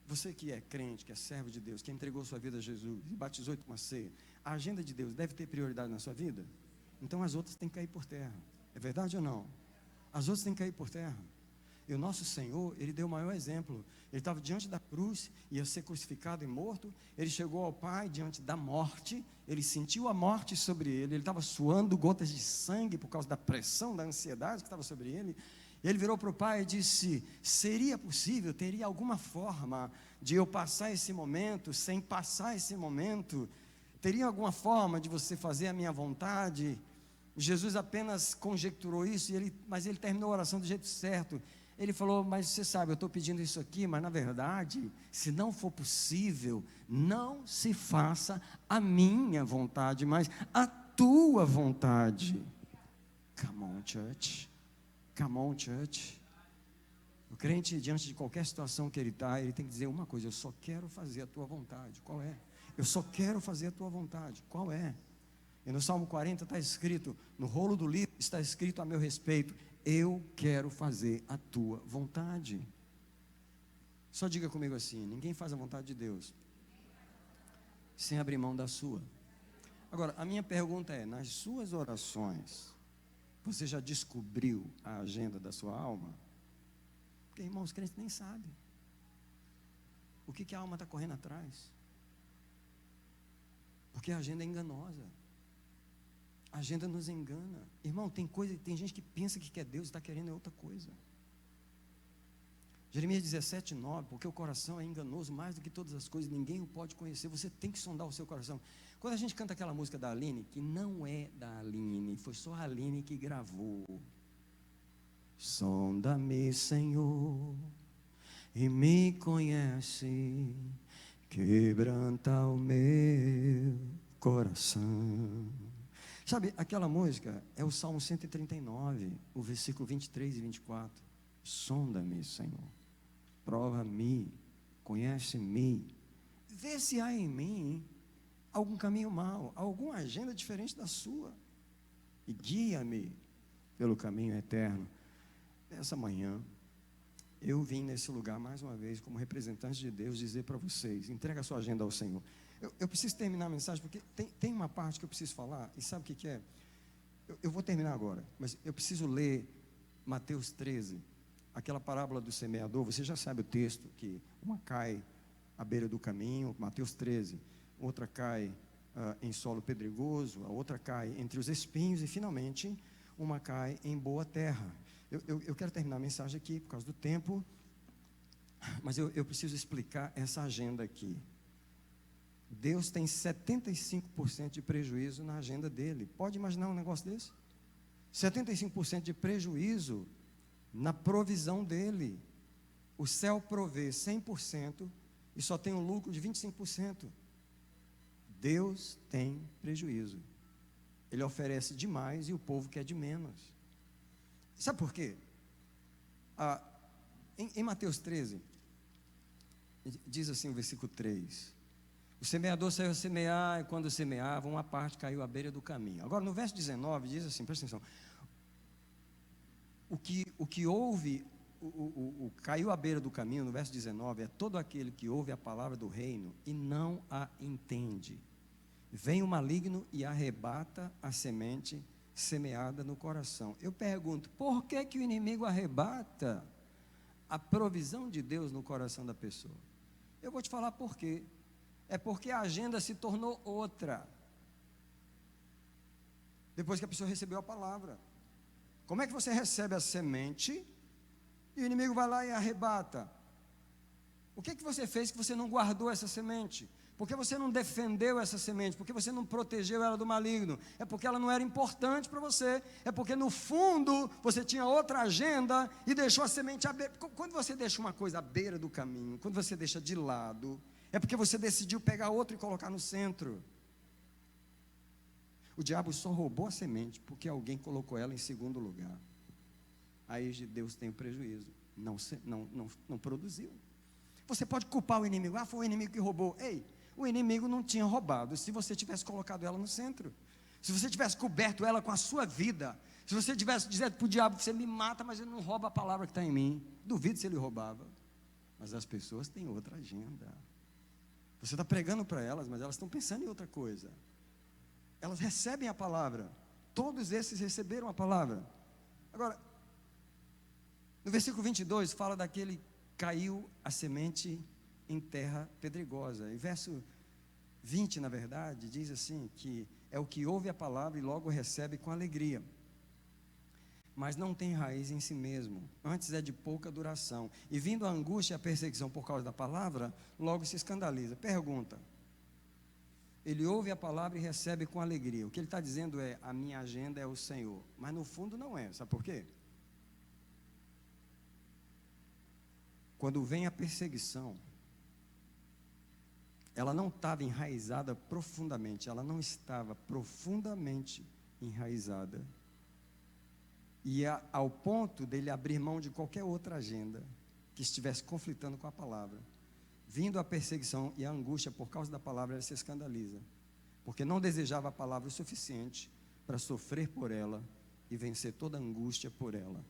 Você que é crente, que é servo de Deus, que entregou sua vida a Jesus e batizou e tomou ceia, a agenda de Deus deve ter prioridade na sua vida? Então as outras têm que cair por terra. É verdade ou não? As outras têm que cair por terra. E o nosso Senhor, Ele deu o maior exemplo. Ele estava diante da cruz, ia ser crucificado e morto. Ele chegou ao Pai diante da morte. Ele sentiu a morte sobre ele. Ele estava suando gotas de sangue por causa da pressão, da ansiedade que estava sobre ele. E ele virou para o Pai e disse: seria possível, teria alguma forma de eu passar esse momento sem passar esse momento? Teria alguma forma de você fazer a minha vontade? Jesus apenas conjecturou isso, mas ele terminou a oração do jeito certo. Ele falou: mas você sabe, eu estou pedindo isso aqui, mas na verdade, se não for possível, não se faça a minha vontade, mas a tua vontade. Come on, church. Come on, church. O crente, diante de qualquer situação que ele está, ele tem que dizer uma coisa: eu só quero fazer a tua vontade. Qual é? Eu só quero fazer a tua vontade. Qual é? E no Salmo 40 está escrito, no rolo do livro está escrito a meu respeito: eu quero fazer a tua vontade. Só diga comigo assim: ninguém faz a vontade de Deus sem abrir mão da sua. Agora, a minha pergunta é: nas suas orações, você já descobriu a agenda da sua alma? Porque, irmãos, os crentes nem sabem o que a alma está correndo atrás. Porque a agenda é enganosa. A agenda nos engana. Irmão, tem gente que pensa que quer Deus e está querendo outra coisa. Jeremias 17, 9, porque o coração é enganoso mais do que todas as coisas, ninguém o pode conhecer, você tem que sondar o seu coração. Quando a gente canta aquela música da Aline, que não é da Aline, foi só a Aline que gravou. Sonda-me, Senhor, e me conhece, quebranta o meu coração. Sabe, aquela música é o Salmo 139, o versículo 23 e 24. Sonda-me, Senhor, prova-me, conhece-me, vê se há em mim algum caminho mau, alguma agenda diferente da sua, e guia-me pelo caminho eterno. Nessa manhã, eu vim nesse lugar mais uma vez, como representante de Deus, dizer para vocês: entrega a sua agenda ao Senhor. Eu preciso terminar a mensagem, porque tem uma parte que eu preciso falar, e sabe o que é? Eu vou terminar agora, mas eu preciso ler Mateus 13, aquela parábola do semeador. Você já sabe o texto, que uma cai à beira do caminho, Mateus 13, outra cai em solo pedregoso, a outra cai entre os espinhos, e finalmente uma cai em boa terra. Eu quero terminar a mensagem aqui, por causa do tempo, mas eu preciso explicar essa agenda aqui. Deus tem 75% de prejuízo na agenda dele. Pode imaginar um negócio desse? 75% de prejuízo na provisão dele. O céu provê 100% e só tem um lucro de 25%. Deus tem prejuízo. Ele oferece demais e o povo quer de menos. Sabe por quê? Em Mateus 13, diz assim o versículo 3: o semeador saiu a semear, e quando semeava, uma parte caiu à beira do caminho. Agora, no verso 19, diz assim, presta atenção: o que ouve, caiu à beira do caminho, no verso 19, é todo aquele que ouve a palavra do reino e não a entende. Vem o maligno e arrebata a semente semeada no coração. Eu pergunto, por que o inimigo arrebata a provisão de Deus no coração da pessoa? Eu vou te falar por quê. É porque a agenda se tornou outra, depois que a pessoa recebeu a palavra. Como é que você recebe a semente e o inimigo vai lá e arrebata? O que você fez que você não guardou essa semente? Por que você não defendeu essa semente? Por que você não protegeu ela do maligno? É porque ela não era importante para você. É porque no fundo você tinha outra agenda e deixou a semente à beira. Quando você deixa uma coisa à beira do caminho, quando você deixa de lado, é porque você decidiu pegar outra e colocar no centro. O diabo só roubou a semente porque alguém colocou ela em segundo lugar. Aí Deus tem o prejuízo. Não produziu. Você pode culpar o inimigo. Foi o inimigo que roubou. Ei, o inimigo não tinha roubado se você tivesse colocado ela no centro. Se você tivesse coberto ela com a sua vida. Se você tivesse dizendo para o diabo: você me mata, mas ele não rouba a palavra que está em mim. Duvido se ele roubava. Mas as pessoas têm outra agenda. Você está pregando para elas, mas elas estão pensando em outra coisa. Elas recebem a palavra. Todos esses receberam a palavra. Agora, no versículo 22, fala daquele que caiu a semente em terra pedregosa. E verso 20, na verdade, diz assim, que é o que ouve a palavra e logo recebe com alegria, mas não tem raiz em si mesmo, antes é de pouca duração, e vindo a angústia e a perseguição por causa da palavra, logo se escandaliza. Pergunta: ele ouve a palavra e recebe com alegria. O que ele está dizendo é: a minha agenda é o Senhor. Mas no fundo não é, sabe por quê? Quando vem a perseguição, ela não estava enraizada profundamente, ela não estava profundamente enraizada, e ao ponto dele abrir mão de qualquer outra agenda que estivesse conflitando com a palavra. Vindo a perseguição e a angústia por causa da palavra, ele se escandaliza, porque não desejava a palavra o suficiente para sofrer por ela e vencer toda a angústia por ela.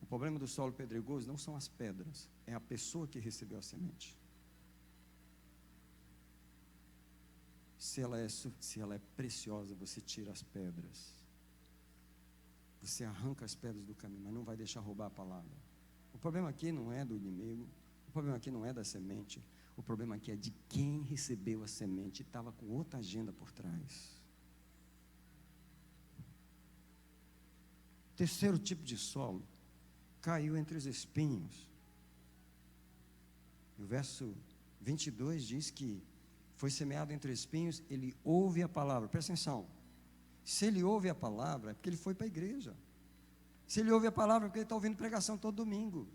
O problema do solo pedregoso não são as pedras, é a pessoa que recebeu a semente. Se ela é preciosa, você tira as pedras. Você arranca as pedras do caminho, mas não vai deixar roubar a palavra. O problema aqui não é do inimigo, o problema aqui não é da semente, o problema aqui é de quem recebeu a semente e estava com outra agenda por trás. Terceiro tipo de solo, caiu entre os espinhos. O verso 22 diz que foi semeado entre espinhos, ele ouve a palavra. Presta atenção. Se ele ouve a palavra, é porque ele foi para a igreja. Se ele ouve a palavra, é porque ele está ouvindo pregação todo domingo.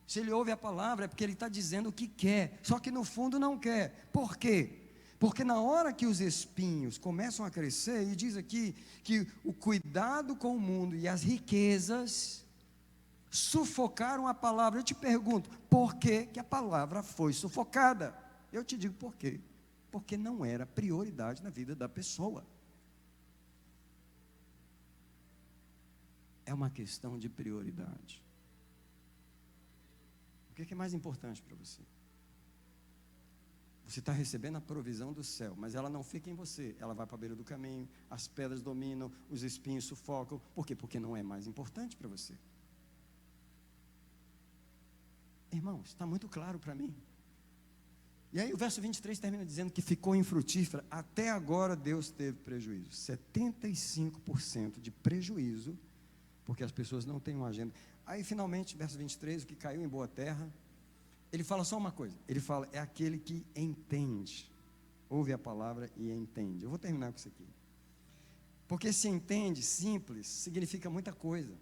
Se ele ouve a palavra, é porque ele está dizendo o que quer, só que no fundo não quer. Por quê? Porque na hora que os espinhos começam a crescer, e diz aqui que o cuidado com o mundo e as riquezas sufocaram a palavra. Eu te pergunto, por que que a palavra foi sufocada? Eu te digo por quê. Porque não era prioridade na vida da pessoa. É uma questão de prioridade. O que é mais importante para você? Você está recebendo a provisão do céu, mas ela não fica em você, ela vai para a beira do caminho, as pedras dominam, os espinhos sufocam. Por quê? Porque não é mais importante para você. Irmãos, está muito claro para mim. E aí o verso 23 termina dizendo que ficou infrutífera. Até agora Deus teve prejuízo, 75% de prejuízo, porque as pessoas não têm uma agenda. Aí finalmente, verso 23, o que caiu em boa terra, ele fala só uma coisa, ele fala, é aquele que entende, ouve a palavra e entende. Eu vou terminar com isso aqui, porque se entende, simples, significa muita coisa.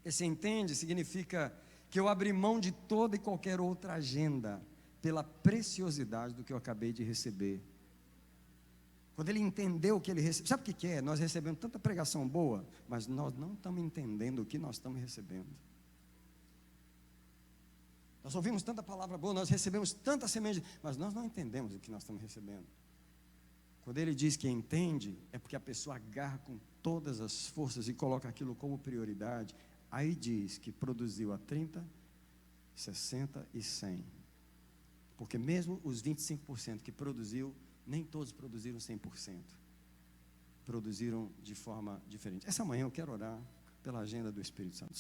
Esse entende significa que eu abri mão de toda e qualquer outra agenda, pela preciosidade do que eu acabei de receber. Quando ele entendeu o que ele recebeu, sabe o que é? Nós recebemos tanta pregação boa, mas nós não estamos entendendo o que nós estamos recebendo. Nós ouvimos tanta palavra boa, nós recebemos tanta semente, mas nós não entendemos o que nós estamos recebendo. Quando ele diz que entende, é porque a pessoa agarra com todas as forças e coloca aquilo como prioridade. Aí diz que produziu a 30, 60 e 100. Porque mesmo os 25% que produziu, nem todos produziram 100%. Produziram de forma diferente. Essa manhã eu quero orar pela agenda do Espírito Santo.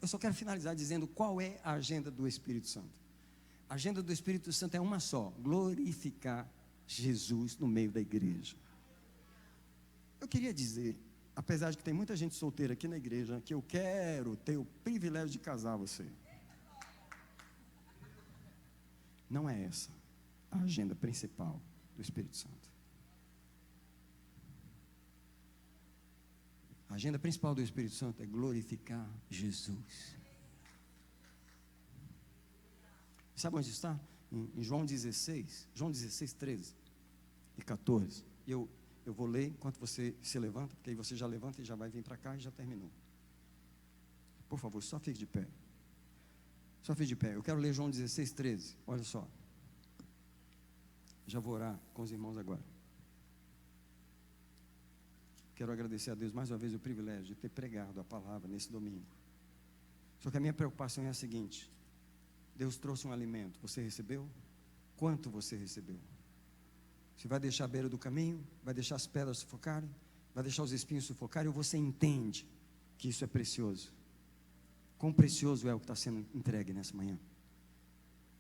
Eu só quero finalizar dizendo qual é a agenda do Espírito Santo. A agenda do Espírito Santo é uma só: glorificar Jesus no meio da igreja. Eu queria dizer, apesar de que tem muita gente solteira aqui na igreja, que eu quero ter o privilégio de casar você. Não é essa a agenda principal do Espírito Santo. A agenda principal do Espírito Santo é glorificar Jesus. Sabe onde está? Em João 16, 13 e 14. Eu vou ler enquanto você se levanta, porque aí você já levanta e já vai vir para cá e já terminou. Por favor, só fique de pé. Só fique de pé. Eu quero ler João 16, 13. Olha só. Já vou orar com os irmãos agora. Quero agradecer a Deus mais uma vez o privilégio de ter pregado a palavra nesse domingo. Só que a minha preocupação é a seguinte: Deus trouxe um alimento, você recebeu? Quanto você recebeu? Você vai deixar a beira do caminho? Vai deixar as pedras sufocarem? Vai deixar os espinhos sufocarem? Ou você entende que isso é precioso? Quão precioso é o que está sendo entregue nessa manhã?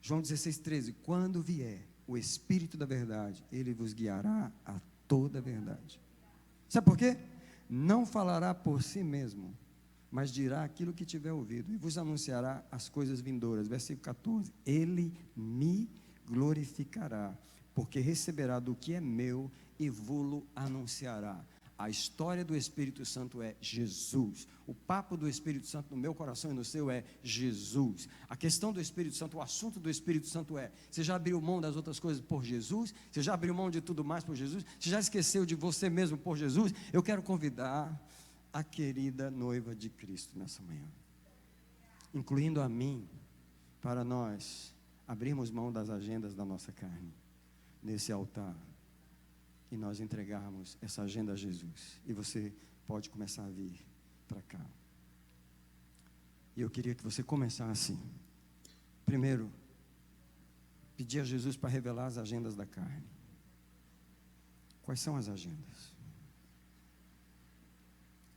João 16, 13. Quando vier o Espírito da verdade, Ele vos guiará a toda a verdade. Sabe por quê? Não falará por si mesmo, mas dirá aquilo que tiver ouvido, e vos anunciará as coisas vindouras. Versículo 14. Ele me glorificará, porque receberá do que é meu e vô-lo anunciará. A história do Espírito Santo é Jesus. O papo do Espírito Santo no meu coração e no seu é Jesus. A questão do Espírito Santo, o assunto do Espírito Santo é: você já abriu mão das outras coisas por Jesus? Você já abriu mão de tudo mais por Jesus? Você já esqueceu de você mesmo por Jesus? Eu quero convidar a querida noiva de Cristo nessa manhã, incluindo a mim, para nós abrirmos mão das agendas da nossa carne nesse altar e nós entregarmos essa agenda a Jesus. E você pode começar a vir para cá. E eu queria que você começasse primeiro pedir a Jesus para revelar as agendas da carne. Quais são as agendas?